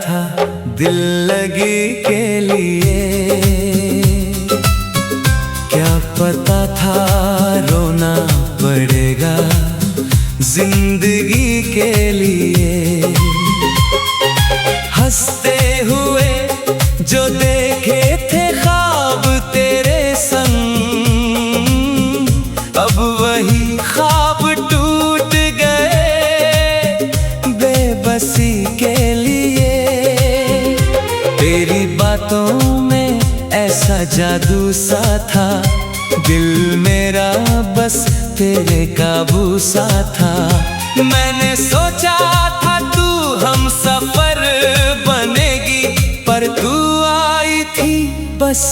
था दिल लगी के लिए। क्या पता था रोना पड़ेगा जिंदगी के लिए। हंसते हुए जो देखे थे ख्वाब तेरे संग, अब वही ख्वाब टूट गए बेबसी के लिए। तेरी बातों में ऐसा जादू सा था, दिल मेरा बस तेरे काबू सा था। मैंने सोचा था तू हम सफर बनेगी, पर तू आई थी बस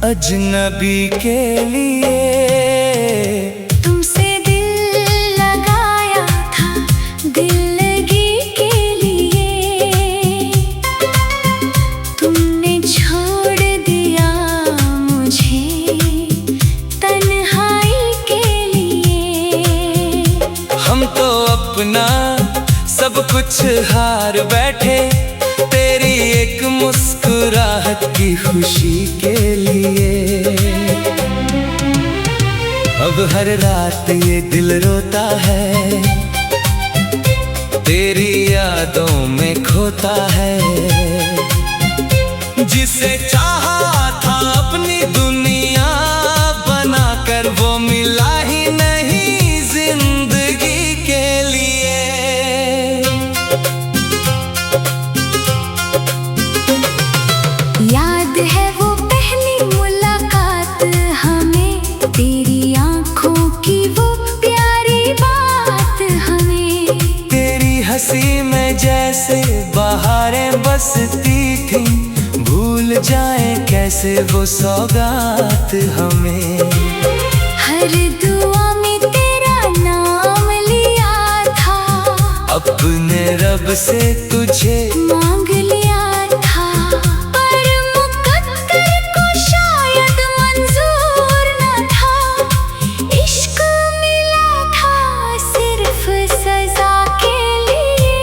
अजनबी के लिए। तुमसे दिल लगाया था दिल लगी के लिए। तुमने छोड़ दिया मुझे तन्हाई के लिए। हम तो अपना सब कुछ हार बैठे तेरी एक मुस्कुराहट की खुशी के लिए। अब हर रात ये दिल रोता है, तेरी यादों में खोता है। जिसे चाहा था अपनी दुनिया बनाकर, वो मिला ही नहीं जिंदगी के लिए। याद है वो पहली मुलाकात हमें, तेरी आंखों की वो प्यारी बात हमें। तेरी हंसी में जैसे बहारें बसती थी, भूल जाए कैसे वो सौगात हमें। हर दुआ में तेरा नाम लिया था, अपने रब से तुझे मांग लिया था। पर मुकद्दर को शायद मंजूर न था, इश्क मिला था सिर्फ सजा के लिए।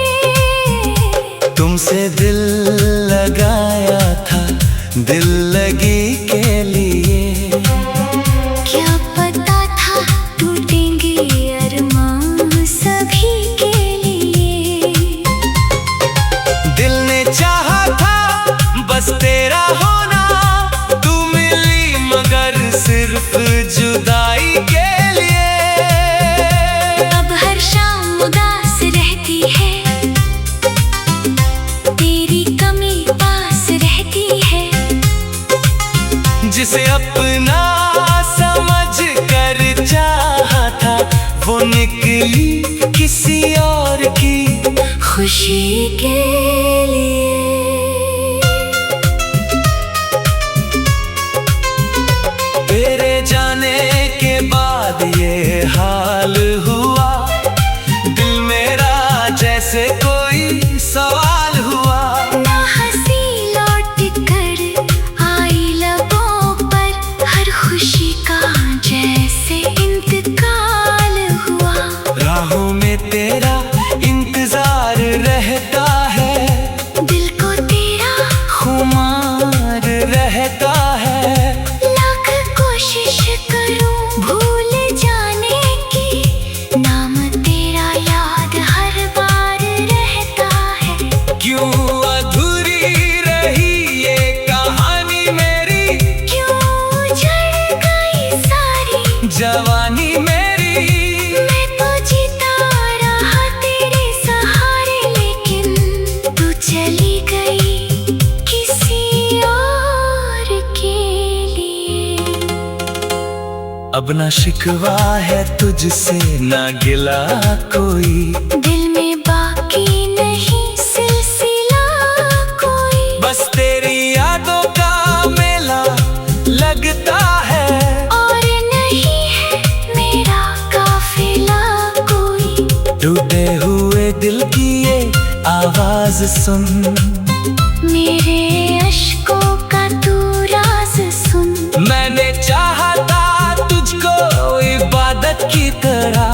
तुमसे दिल लगाया था दिल लगी के लिए। क्या पता था टूटेंगे अरमान सभी के लिए। दिल ने चाहा था बस तेरा होना, तू मिली मगर सिर्फ जुदाई के लिए। अब हर शाम उदास रहती है, तेरी कमी पास रहती है। जिसे अपना समझ कर चाहा था, वो निकली किसी और की खुशी के लिए। तेरे जाने के बाद ये हाल हुआ, दिल मेरा जैसे कोई सवाल हुआ। ना हंसी लौट कर आई लबों पर, हर खुशी का जैसे इंतकाल हुआ। राहों में तेरा इंतजार रहता है, दिल को तेरा खुमार रहता है। लाख कोशिश करूं भूल जाने की, नाम तेरा याद हर बार रहता है। क्यों अधूरी रही ये कहानी मेरी, क्यों उजड़ गई सारी जवानी मेरी। मैं तो जीता रहा तेरे सहारे, लेकिन तू चली गई किसी और के लिए। अब ना शिकवा है तुझसे ना गिला कोई, दिल में बाकी नहीं सिलसिला कोई। बस तेरी यादों का मेला लगता है, और नहीं है मेरा काफिला कोई। टूटे हुए दिल की ये आवाज सुन, मेरे अश्कों का तू राज सुन। मैंने चाहा था तुझको इबादत की तरह,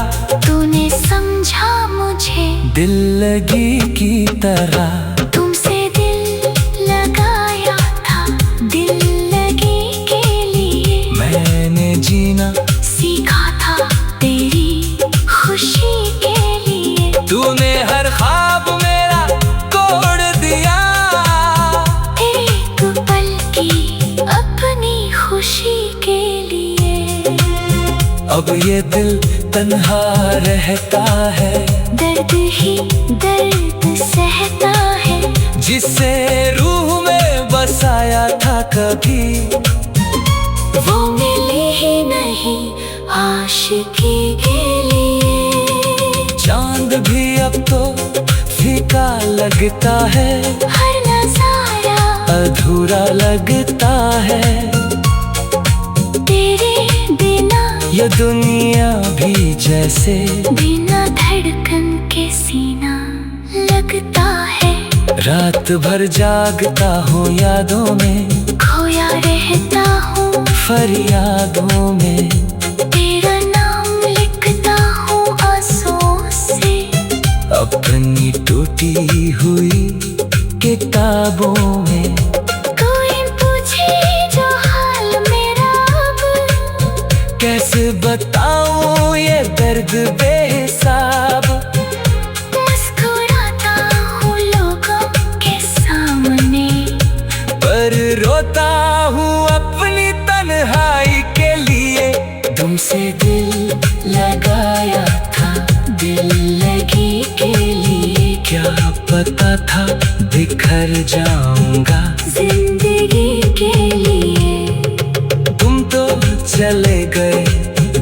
तूने समझा मुझे दिल लगी की तरह। तुमसे खुशी के लिए। अब ये दिल तन्हा रहता है, दर्द ही दर्द सहता है, जिसे रूह में बसाया था कभी वो मिले ही नहीं आशिकी के लिए। चांद भी अब तो फीका लगता है, हर नजारा अधूरा लगता है। तेरे बिना ये दुनिया भी जैसे बिना धड़कन के सीना लगता है। रात भर जागता हूँ यादों में, खोया रहता हूँ फरियादों में। तेरा नाम लिखता हूँ आंसुओं से, अपनी टूटी हुई किताबों में। कोई पूछे जो हाल मेरा अब, कैसे बताऊं ये दर्द बेहिसाब। मुस्कुराता हूँ लोगों के सामने, पर रोता हूँ अपनी तन्हाई के लिए। तुमसे दिल लगाया था, दिल लगी के लिए। क्या पता था बिखर जाऊंगा जिंदगी के लिए। तुम तो चले गए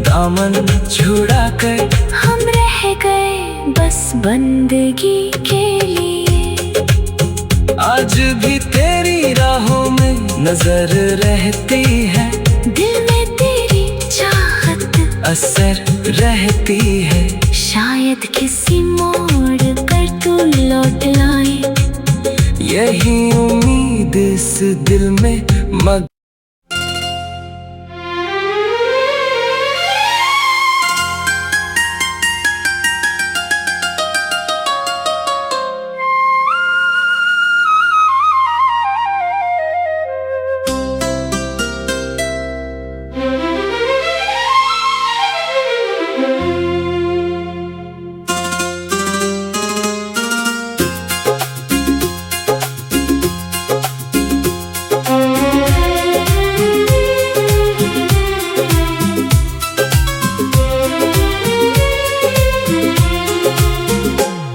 दामन छुड़ा कर, हम रह गए बस बंदगी के लिए। आज भी तेरी राहों में नजर रहती है, दिल में तेरी चाहत असर रहती है। शायद किसी मोड़ पर तू लौट आए, यही उम्मीद इस दिल में मग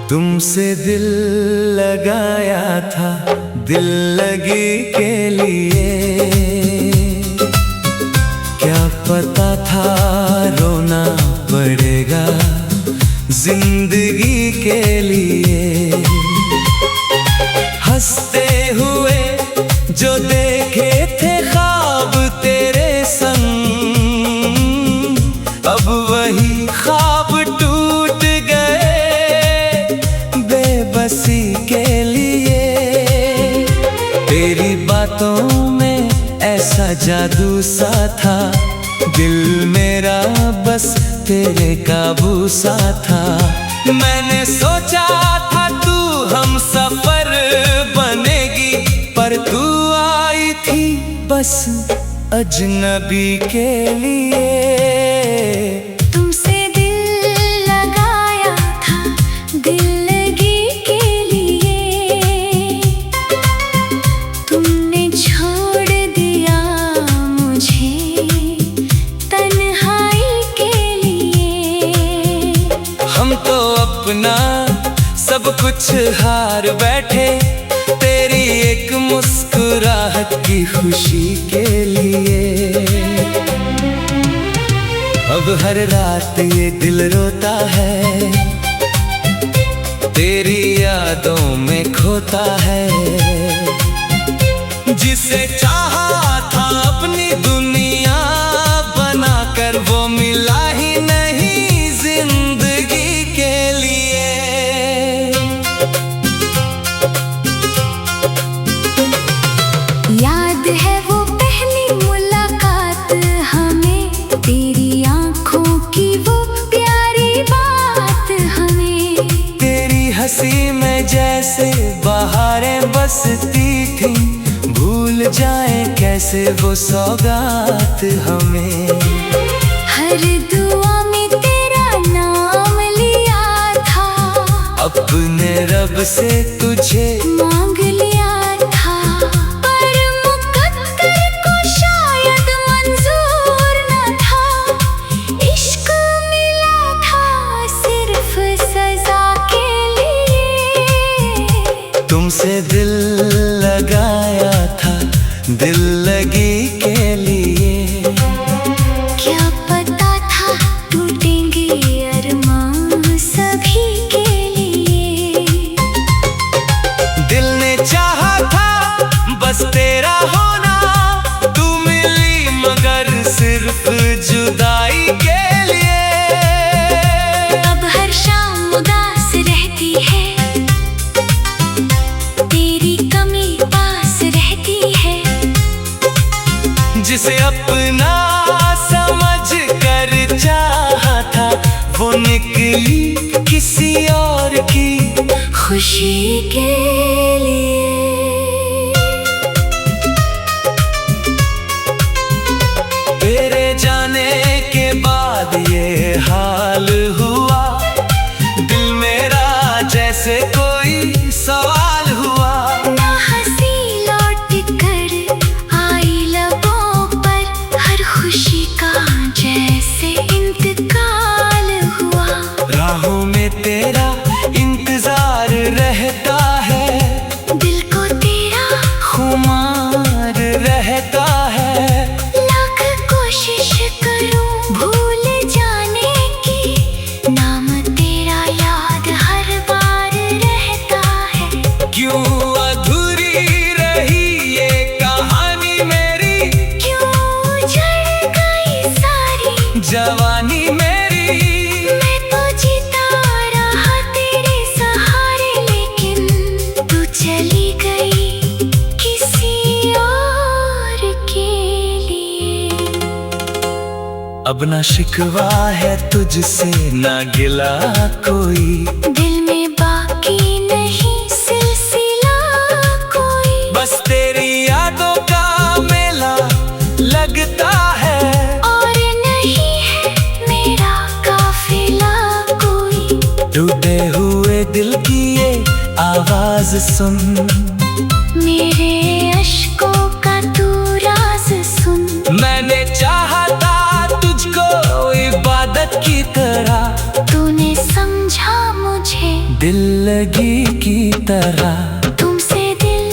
तुमसे दिल लगाया था, दिल लगी के लिए। क्या पता था रोना पड़ेगा जिंदगी के लिए। हंसते हुए जो देखे थे ख्वाब तेरे संग, अब वही ख्वाब टूट गए बेबसी के लिए। तेरी बातों में ऐसा जादू सा था, दिल मेरा बस तेरे काबू सा था। मैंने सोचा था तू हम सफर बनेगी, पर तू आई थी बस अजनबी के लिए। तुमसे दिल लगाया था, दिल लगी के लिए। तुमने छोड़ दिया मुझे तन्हाई के लिए। हम तो अपना सब कुछ हार बैठे, तेरी एक मुस्कुराहट की खुशी के लिए। अब हर रात ये दिल रोता है, तेरी यादों में खोता है। जिसे चाहा था अपनी दुनिया बनाकर, वो मिला ही नहीं जिंदगी के लिए। याद है वो पहली मुलाकात हमें, तेरी आंखों की वो प्यारी बात हमें। तेरी हंसी में जैसे बहारें बसती थी, भूल जाए कैसे वो सौगात हमें। हर दुआ में तेरा नाम लिया था, अपने रब से तुझे मांग लिया था। पर मुकद्दर को शायद जिंदगी के लिए। क्या पता था टूटेंगे अरमान सभी के लिए। दिल ने चाहा था बस तेरा होना, तू मिली मगर सिर्फ जुदाई के लिए। अब हर शाम उदास रहती है, तेरी कमी पास रहती है। जिसे अपना समझ कर चाहा था, वो निकली किसी और की खुशी के लिए। तेरे जाने के बाद ये हाल हुआ, दिल मेरा जैसे कोई सवाल हुआ। ना हंसी लौट कर आई लबों पर, हर खुशी का जैसे इंतकाल हुआ। राहों में तेरा इंतजार रहता है, दिल को तेरा खुमार रहता है। लाख कोशिश करूं भूल जाने की, नाम तेरा याद हर बार रहता है। क्यों अधूरी रही ये कहानी मेरी, क्यों उजड़ गई सारी जवानी मेरी। मैं तो जीता रहा तेरे सहारे, लेकिन तू चली गई किसी और के लिए। अब ना शिकवा है तुझसे ना गिला कोई, दिल में बाकी नहीं सिलसिला कोई। बस तेरी यादों का मेला लगता है। और नहीं है मेरा काफिला कोई। टूटे हुए दिल की ये आवाज सुन, मेरे अश्कों का तू राज सुन। मैंने चाहा था तुझको इबादत की तरह, तूने समझा मुझे दिल लगी की तरह। तुमसे दिल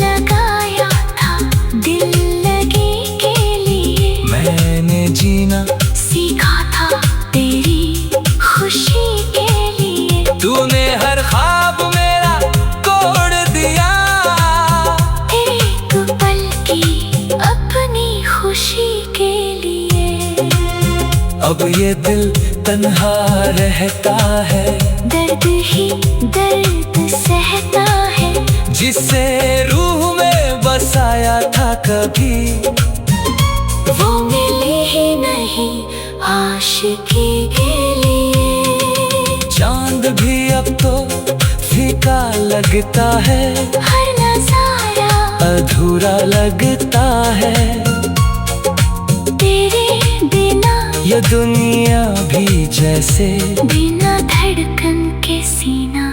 लगाया था दिल लगी के लिए। मैंने जीना सीखा था तेरी खुशी के लिए। तूने हर ख्वाब मेरा तोड़ दिया, एक पल की अपनी खुशी के लिए। अब ये दिल तन्हा रहता है, दर्द ही दर्द सहता है। जिसे रूह में बसाया था कभी, वो मिली ही नहीं आशिकी के लिए। चांद भी अब तो फीका लगता है, हर नजारा अधूरा लगता है। तेरे बिना ये दुनिया भी जैसे बिना धड़कन के सीना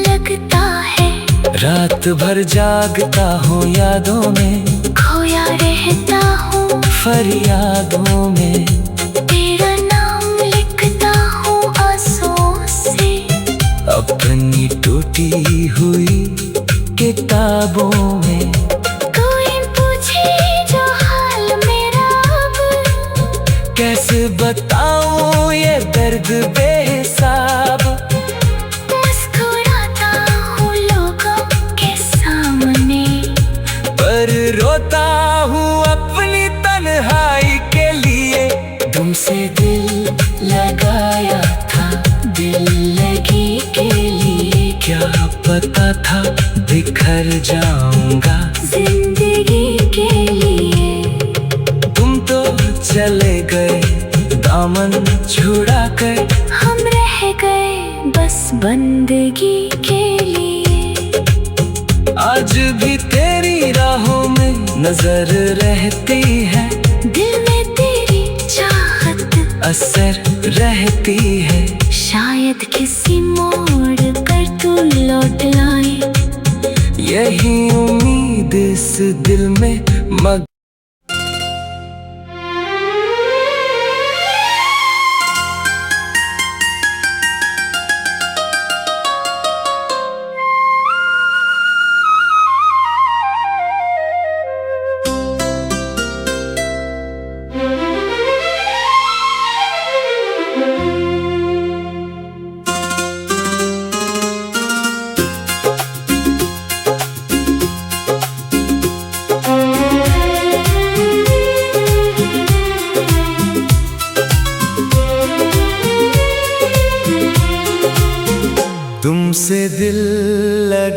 लगता है। रात भर जागता हूँ यादों में, खोया रहता हूँ फरियादों में। तेरा नाम लिखता हूँ आंसुओं से, अपनी टूटी हुई किताबों में। कोई पूछे जो हाल मेरा अब, कैसे बताऊं ये दर्द बेहिसाब। मुस्कुराता हूँ लोगों के सामने, पर रोता हूँ अपनी तन्हाई के लिए। तुमसे दिल लगाया था दिल लगी के लिए। क्या पता था बिखर जाऊंगा जिंदगी के लिए। तुम तो चले गए दामन छुड़ा कर, हम रह गए बस बंदगी के लिए। आज भी तेरी राहों में नजर रहती है, दिल में तेरी चाहत असर रहती है। शायद किसी मोड़ पर तू लौट आए, यही उम्मीद इस दिल में मग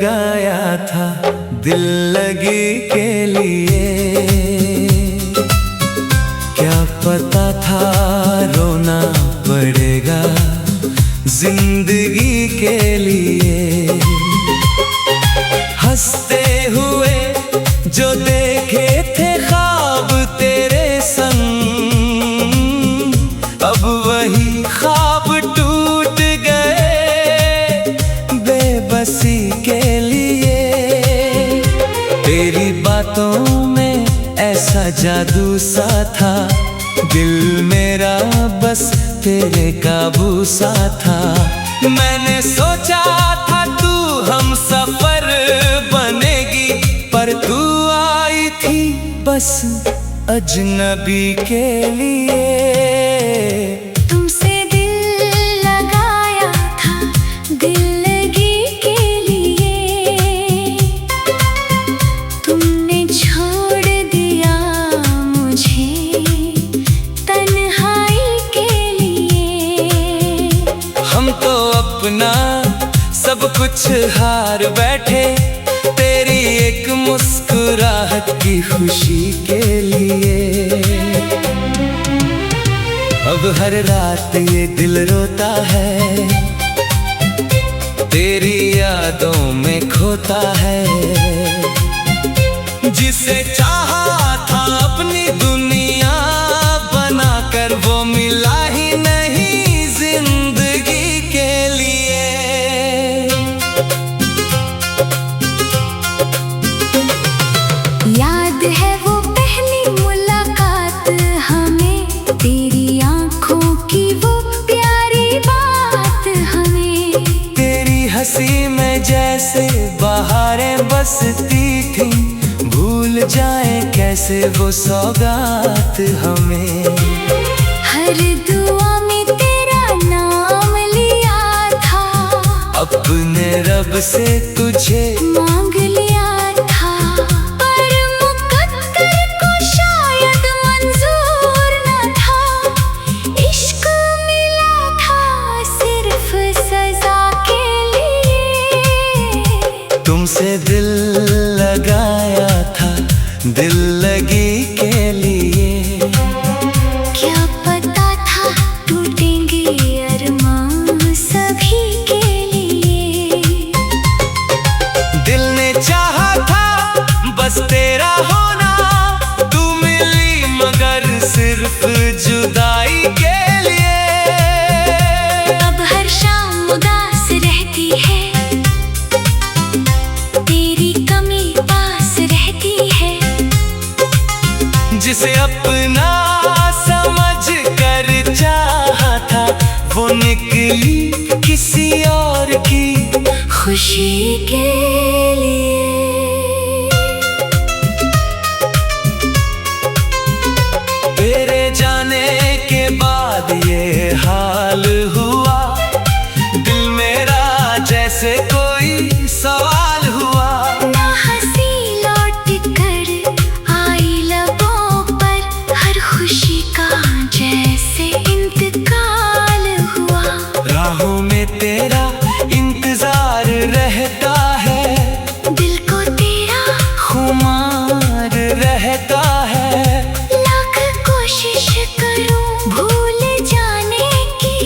लगाया था दिल लगी के लिए। क्या पता था रोना पड़ेगा जिंदगी के लिए। हंसते हुए जो देखे थे ख्वाब तेरे संग, अब वही ख्वाब टूट गए बेबसी के लिए। तेरी बातों में ऐसा जादू सा था, दिल मेरा बस तेरे काबू सा था। मैंने सोचा था तू हम सफर बनेगी, पर तू आई थी बस अजनबी के लिए। तुमसे दिल लगाया था दिल लगी के लिए। तुमने छोड़ दिया मुझे तन्हाई के लिए। हम तो अपना सब कुछ हार बैठे तेरी एक मुस्कुराहट की खुशी के लिए। अब हर रात ये दिल रोता है, तेरी यादों में खोता है। जिसे चाहा था अपनी दुनिया बनाकर, वो मिला ही नहीं जिंदगी के लिए। याद है वो पहली मुलाकात हमें, तेरी आंखों की वो प्यारी बात हमें। तेरी हंसी में जैसे बहारें बसती थी, भूल जाए कैसे वो सौगात हमें। हर दुआ में तेरा नाम लिया था, अपने रब से तुझे मांग लिया था। पर मुकद्दर को शायद मंजूर न था, इश्क मिला था सिर्फ सजा के लिए। तुमसे दिल लगाया था दिल लगी के लिए। क्या पता था टूटेंगे अरमान सभी के लिए। दिल ने चाहा था बस तेरा होना, तू मिली मगर सिर्फ जुदाई के लिए। अब हर शाम उदास रहती है, तेरी कमी पास रहती है। जिसे अपना समझ कर चाहा था, वो निकली किसी और की खुशी के लिए। तेरे जाने के बाद ये हाल हुआ, दिल मेरा जैसे कोई सवाल हुआ। ना हंसी लौट कर आई लबों पर, हर खुशी का जैसे इंतकाल हुआ। राहों में तेरा इंतजार रहता है, दिल को तेरा खुमार रहता है। लाख कोशिश करूं भूल जाने की,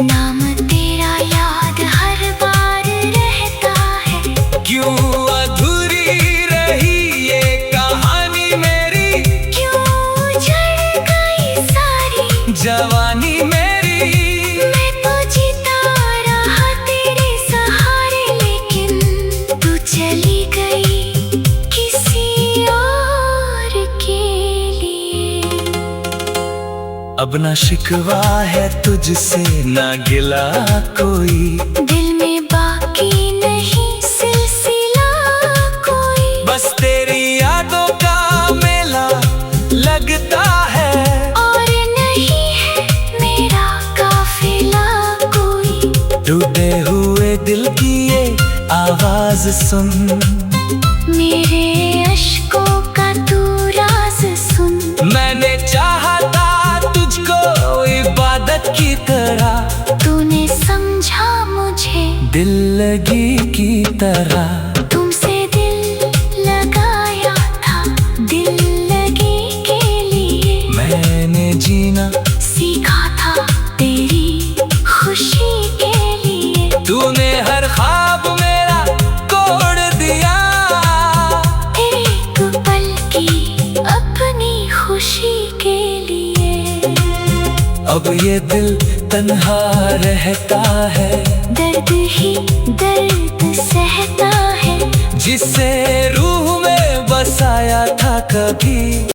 नाम तेरा याद हर बार रहता है। क्यों अधूरी रही ये कहानी मेरी, क्यों उजड़ गई सारी जवानी मेरी। मैं तो जीता रहा तेरे सहारे, लेकिन तू चली गई किसी और के लिए। अब ना शिकवा है तुझसे ना गिला कोई, दिल में बाकी नहीं सिलसिला कोई। बस तेरी यादों का मेला लगता है, और नहीं है मेरा काफिला कोई। टूटे हुए दिल की ये आवाज सुन, मेरे अश्कों का तू राज सुन। मैंने चाहा था तुझको इबादत की तरह, तूने समझा मुझे दिल लगी की तरह। तुमसे दिल लगाया था, दिल लगी के लिए मैंने जीना सीखा था तेरी खुशी के लिए। तूने हर ख्वाब मेरा तोड़ दिया, एक पल की अपनी खुशी के लिए। अब ये दिल तन्हा रहता है, दर्द ही दर्द सहता है, जिसे रूह में बसाया था कभी।